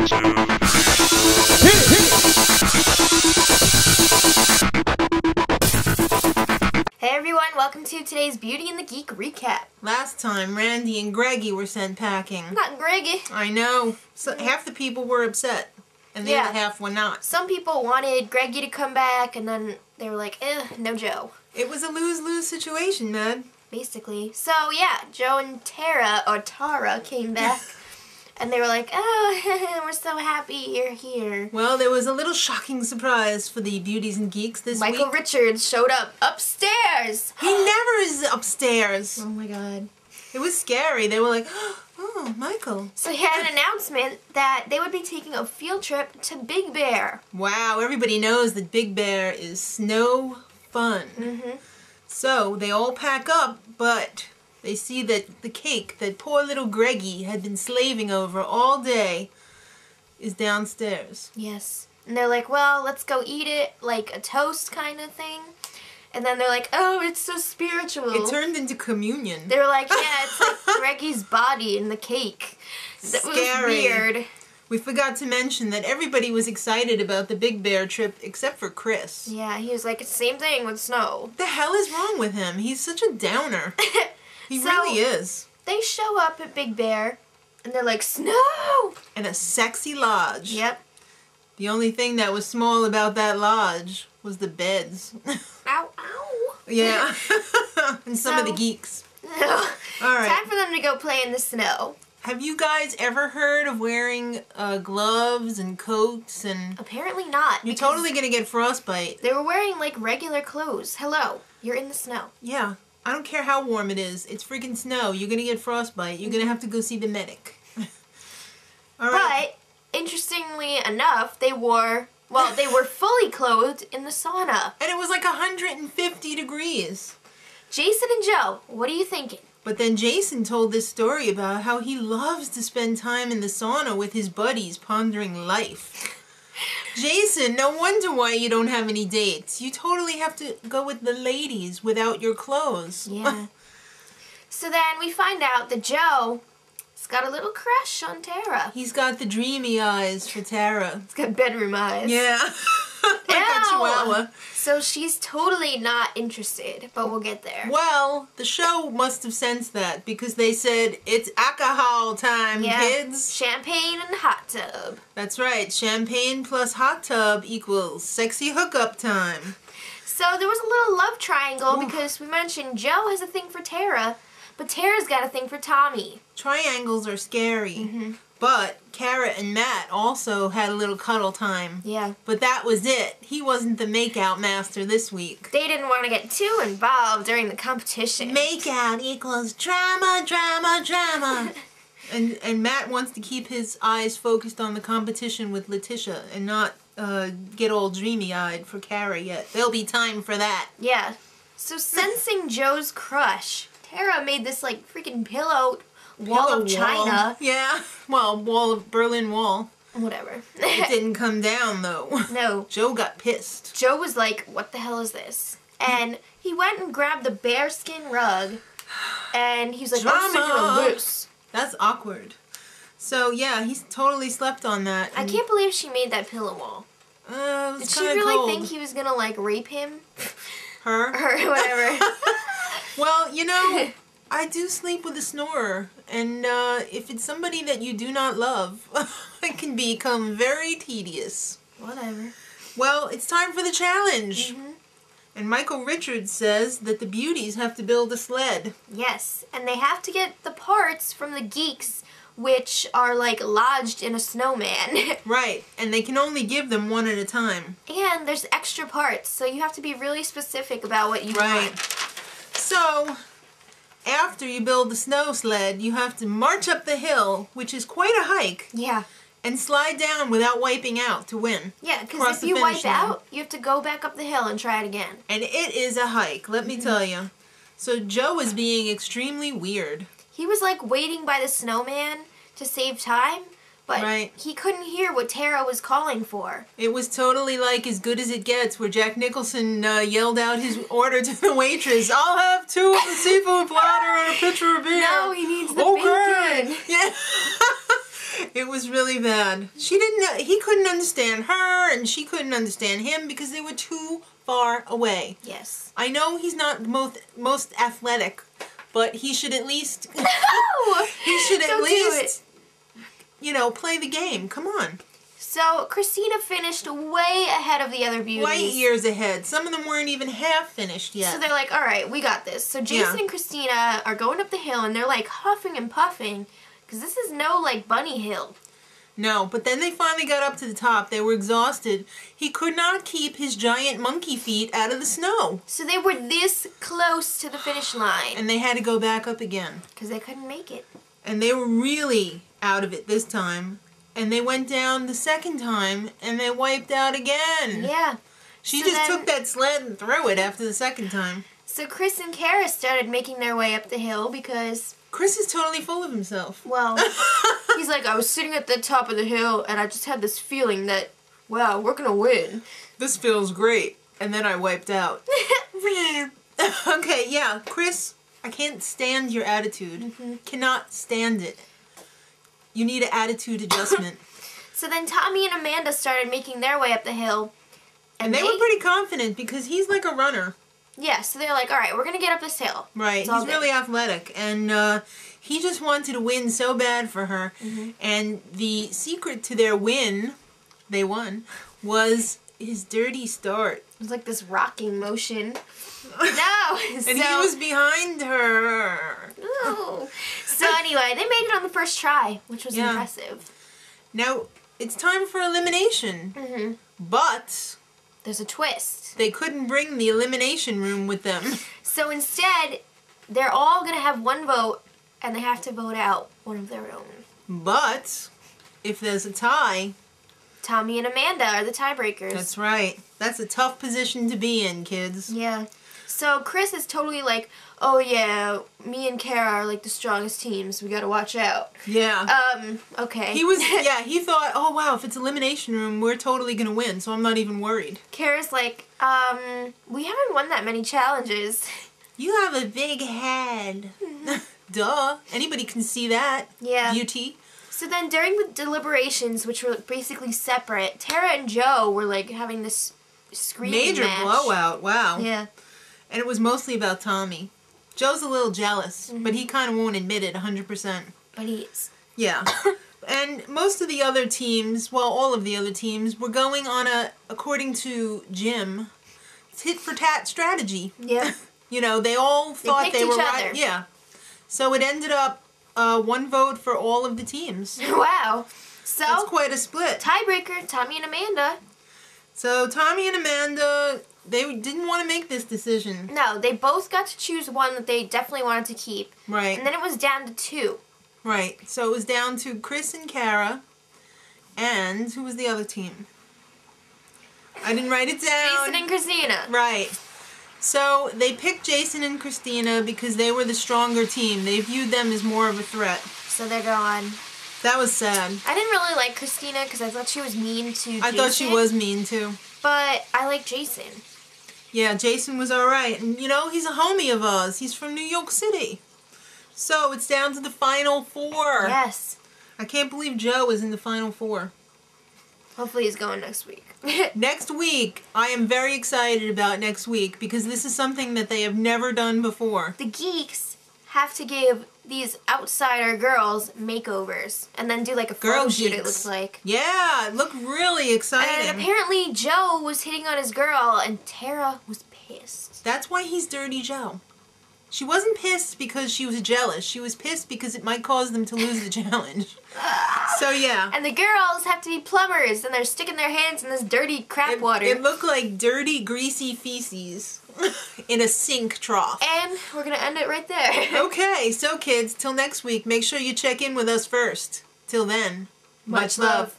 Hey everyone, welcome to today's Beauty and the Geek recap. Last time, Randy and Greggy were sent packing. Not Greggy. I know. So half the people were upset, and the other half were not. Some people wanted Greggy to come back, and then they were like, no Joe. It was a lose-lose situation, Mad. Basically. So yeah, Joe and Tara came back, and they were like, oh, we're so happy you're here. Well, there was a little shocking surprise for the Beauties and Geeks this week. Michael Richards showed up upstairs. He never is upstairs. Oh my god. It was scary. They were like, oh, Michael. So he had an announcement that they would be taking a field trip to Big Bear. Wow, everybody knows that Big Bear is snow fun. Mm-hmm. So they all pack up, but they see that the cake that poor little Greggy had been slaving over all day is downstairs. Yes. And they're like, well, let's go eat it, like a toast kind of thing. And then they're like, oh, it's so spiritual. It turned into communion. They were like, yeah, it's like Greggy's body in the cake. That was weird. We forgot to mention that everybody was excited about the Big Bear trip except for Chris. Yeah, he was like, it's the same thing with snow. What the hell is wrong with him? He's such a downer. He really is. They show up at Big Bear, and they're like, snow! And a sexy lodge. Yep. The only thing that was small about that lodge was the beds. Ow, ow. Yeah. And some of the geeks. All right. Time for them to go play in the snow. Have you guys ever heard of wearing gloves and coats and... Apparently not. You're totally going to get frostbite. They were wearing like regular clothes. Hello, you're in the snow. Yeah. I don't care how warm it is. It's freaking snow. You're going to get frostbite. You're going to have to go see the medic. All right. But, interestingly enough, they were fully clothed in the sauna. And it was like 150 degrees. Jason and Joe, what are you thinking? But then Jason told this story about how he loves to spend time in the sauna with his buddies pondering life. Jason, no wonder why you don't have any dates. You totally have to go with the ladies without your clothes. Yeah. So then we find out that Joe's got a little crush on Tara. He's got the dreamy eyes for Tara. He's got bedroom eyes. Yeah. Like a chihuahua. So she's totally not interested, but we'll get there. Well, the show must have sensed that because they said, it's alcohol time, kids. Champagne and hot tub. That's right. Champagne plus hot tub equals sexy hookup time. So there was a little love triangle because we mentioned Joe has a thing for Tara, but Tara's got a thing for Tommy. Triangles are scary. But Cara and Matt also had a little cuddle time. Yeah. But that was it. He wasn't the makeout master this week. They didn't want to get too involved during the competition. Makeout equals drama, drama, drama. and Matt wants to keep his eyes focused on the competition with Letitia and not get all dreamy-eyed for Cara yet. There'll be time for that. Yeah. So sensing Joe's crush, Tara made this like freaking pillow wall of China. Yeah. Well, Berlin Wall. Whatever. It didn't come down though. No. Joe got pissed. Joe was like, what the hell is this? And he went and grabbed the bearskin rug and he was like, I'm super loose. That's awkward. So yeah, he's totally slept on that. I can't believe she made that pillow wall. Did she really think he was gonna like rape him? Her? Or whatever. Well, you know, I do sleep with a snorer, and if it's somebody that you do not love, it can become very tedious. Whatever. Well, it's time for the challenge. And Michael Richards says that the beauties have to build a sled. Yes, and they have to get the parts from the geeks, which are like lodged in a snowman. Right, and they can only give them one at a time. And there's extra parts, so you have to be really specific about what you want. So, after you build the snow sled, you have to march up the hill, which is quite a hike. Yeah. And slide down without wiping out to win. Yeah, because if you wipe out, you have to go back up the hill and try it again. And it is a hike, let me tell you. So Joe is being extremely weird. He was like waiting by the snowman to save time, but he couldn't hear what Tara was calling for. It was totally like As Good as It Gets, where Jack Nicholson yelled out his order to the waitress, I'll have 2 of the seafood platter and a pitcher of beer. No, he needs the bacon. Yeah. It was really bad. He couldn't understand her, and she couldn't understand him because they were too far away. Yes. I know he's not the most athletic, but he should at least... No! He should at least, you know, play the game. Come on. So, Kristina finished way ahead of the other beauties. Light years ahead. Some of them weren't even half finished yet. So they're like, all right, we got this. So Jason and Kristina are going up the hill, and they're like huffing and puffing, because this is no, like, bunny hill. No, but then they finally got up to the top. They were exhausted. He could not keep his giant monkey feet out of the snow. So they were this close to the finish line. And they had to go back up again. Because they couldn't make it. And they were really out of it this time. And they went down the second time, and they wiped out again. Yeah. She just took that sled and threw it after the second time. So Chris and Cara started making their way up the hill because... Chris is totally full of himself. Well, he's like, I was sitting at the top of the hill, and I just had this feeling that, wow, we're going to win. This feels great. And then I wiped out. Okay, yeah, Chris, I can't stand your attitude. Cannot stand it. You need an attitude adjustment. So then Tommy and Amanda started making their way up the hill. And they were pretty confident because he's like a runner. Yeah, so they're like, all right, we're going to get up this hill. Right, he's really athletic. And he just wanted to win so bad for her. And the secret to their win, they won, was his dirty start. It was like this rocking motion. No! And he was behind her. No. So anyway, they made it on the first try, which was impressive. Now, it's time for elimination. But... there's a twist. They couldn't bring the elimination room with them. So instead, they're all going to have one vote, and they have to vote out one of their own. But, if there's a tie... Tommy and Amanda are the tiebreakers. That's right. That's a tough position to be in, kids. Yeah. So Chris is totally like, oh yeah, me and Cara are like the strongest teams. We gotta watch out. Yeah. Okay. He was, he thought, oh wow, if it's elimination room, we're totally gonna win, so I'm not even worried. Cara's like, we haven't won that many challenges. You have a big head. Duh. Anybody can see that. Yeah. Beauty. So then during the deliberations, which were basically separate, Tara and Joe were like having this screaming Major match. blowout, wow. Yeah. And it was mostly about Tommy. Joe's a little jealous, but he kind of won't admit it 100%. But he is. Yeah. And most of the other teams, well, all of the other teams, were going on a, according to Jim, tit-for-tat strategy. Yeah. You know, they all thought they were right. Yeah. So it ended up one vote for all of the teams. Wow. So that's quite a split. Tiebreaker, Tommy and Amanda. So Tommy and Amanda, they didn't want to make this decision. No, they both got to choose one that they definitely wanted to keep. Right. And then it was down to 2. Right. So it was down to Chris and Cara, and who was the other team? I didn't write it down. Jason and Kristina. Right. So they picked Jason and Kristina because they were the stronger team. They viewed them as more of a threat. So they're gone. That was sad. I didn't really like Kristina because I thought she was mean to Jason. I thought she was mean too. But I like Jason. Yeah, Jason was alright. And you know, he's a homie of ours. He's from New York City. So it's down to the final 4. Yes. I can't believe Joe is in the final 4. Hopefully he's going next week. Next week, I am very excited about next week because this is something that they have never done before. The Geeks have to give these outsider girls makeovers and then do like a photo shoot, it looks like. Yeah, it looked really exciting. And apparently Joe was hitting on his girl and Tara was pissed. That's why he's Dirty Joe. She wasn't pissed because she was jealous. She was pissed because it might cause them to lose the challenge. So, yeah. And the girls have to be plumbers, and they're sticking their hands in this dirty crap water. It looked like dirty, greasy feces in a sink trough. And we're going to end it right there. Okay, so kids, till next week, make sure you check in with us first. Till then, much love.